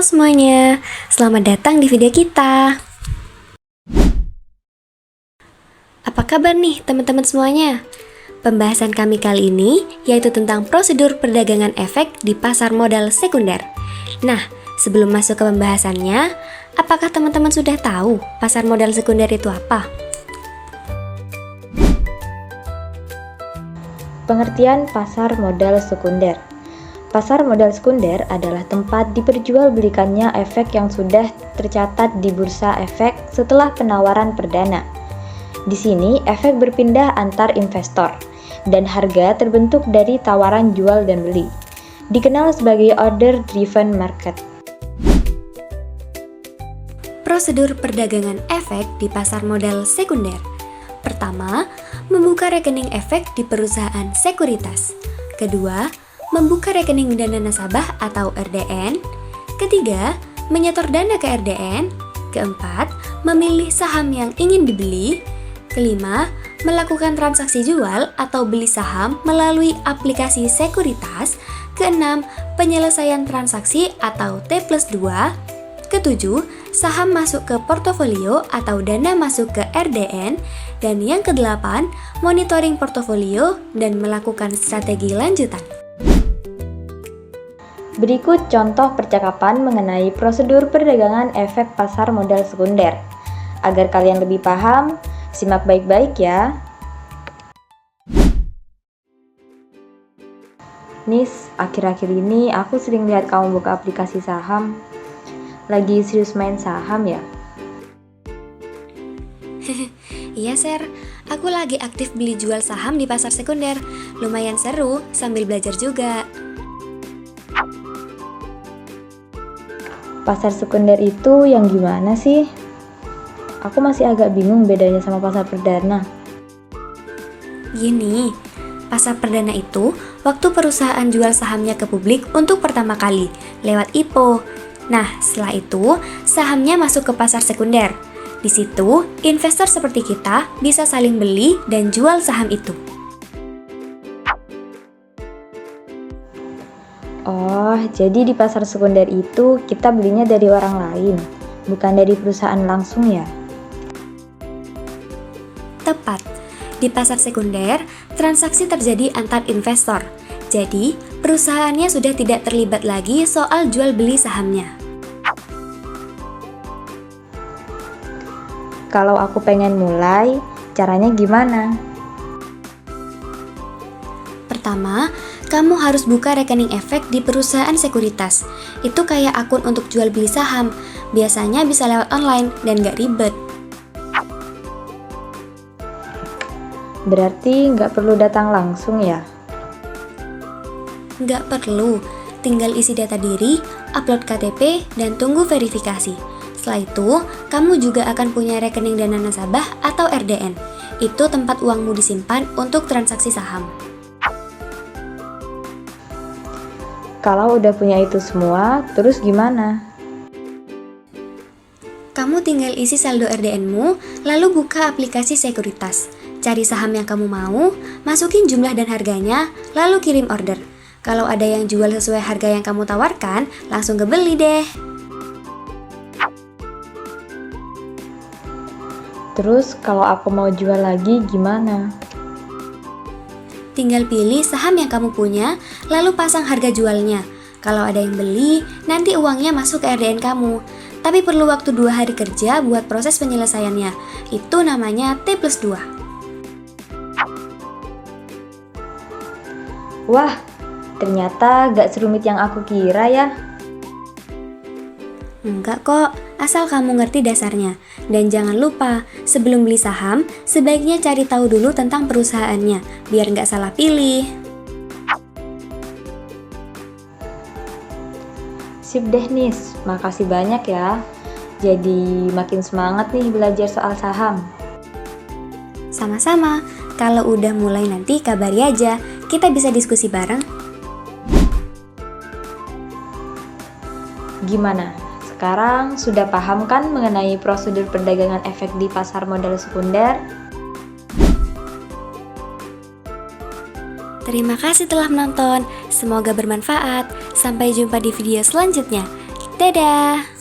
semuanya, selamat datang di video kita. Apa kabar nih teman-teman semuanya? Pembahasan kami kali ini yaitu tentang prosedur perdagangan efek di pasar modal sekunder. Nah, sebelum masuk ke pembahasannya, apakah teman-teman sudah tahu pasar modal sekunder itu apa? Pengertian pasar modal sekunder. Pasar modal sekunder adalah tempat diperjualbelikannya efek yang sudah tercatat di bursa efek setelah penawaran perdana. Di sini, efek berpindah antar investor, dan harga terbentuk dari tawaran jual dan beli. Dikenal sebagai order-driven market. Prosedur perdagangan efek di pasar modal sekunder. Pertama, membuka rekening efek di perusahaan sekuritas. Kedua, membuka rekening dana nasabah atau RDN. Ketiga, menyetor dana ke RDN. Keempat, memilih saham yang ingin dibeli. Kelima, melakukan transaksi jual atau beli saham melalui aplikasi sekuritas. Keenam, penyelesaian transaksi atau T+2. Ketujuh, saham masuk ke portofolio atau dana masuk ke RDN. Dan yang kedelapan, monitoring portofolio dan melakukan strategi lanjutan. Berikut contoh percakapan mengenai prosedur perdagangan efek pasar modal sekunder. Agar kalian lebih paham, simak baik-baik ya. Nis, akhir-akhir ini aku sering lihat kamu buka aplikasi saham. Lagi serius main saham ya? Iya, Ser. Aku lagi aktif beli jual saham di pasar sekunder. Lumayan seru, sambil belajar juga. Pasar sekunder itu yang gimana sih? Aku masih agak bingung bedanya sama pasar perdana. Gini, pasar perdana itu waktu perusahaan jual sahamnya ke publik untuk pertama kali, lewat IPO. Nah, setelah itu, sahamnya masuk ke pasar sekunder. Di situ, investor seperti kita bisa saling beli dan jual saham itu. Oh, jadi di pasar sekunder itu kita belinya dari orang lain, bukan dari perusahaan langsung ya? Tepat. Di pasar sekunder, transaksi terjadi antar investor. Jadi, perusahaannya sudah tidak terlibat lagi soal jual beli sahamnya. Kalau aku pengen mulai, caranya gimana? Pertama, kamu harus buka rekening efek di perusahaan sekuritas. Itu kayak akun untuk jual beli saham. Biasanya bisa lewat online dan gak ribet. Berarti nggak perlu datang langsung ya? Nggak perlu, tinggal isi data diri, upload KTP, dan tunggu verifikasi. Setelah itu, kamu juga akan punya rekening dana nasabah atau RDN. Itu tempat uangmu disimpan untuk transaksi saham. Kalau udah punya itu semua, terus gimana? Kamu tinggal isi saldo RDN-mu, lalu buka aplikasi sekuritas. Cari saham yang kamu mau, masukin jumlah dan harganya, lalu kirim order. Kalau ada yang jual sesuai harga yang kamu tawarkan, langsung kebeli deh. Terus kalau aku mau jual lagi gimana? Tinggal pilih saham yang kamu punya, lalu pasang harga jualnya. Kalau ada yang beli, nanti uangnya masuk ke RDN kamu. Tapi perlu waktu 2 hari kerja buat proses penyelesaiannya. Itu namanya T+2. Wah, ternyata gak serumit yang aku kira ya. Enggak kok, asal kamu ngerti dasarnya. Dan jangan lupa, sebelum beli saham, sebaiknya cari tahu dulu tentang perusahaannya, biar nggak salah pilih. Sip deh Nis, makasih banyak ya. Jadi makin semangat nih belajar soal saham. Sama-sama, kalau udah mulai nanti kabari aja, kita bisa diskusi bareng. Gimana? Sekarang sudah paham kan mengenai prosedur perdagangan efek di pasar modal sekunder? Terima kasih telah menonton, semoga bermanfaat. Sampai jumpa di video selanjutnya. Dadah!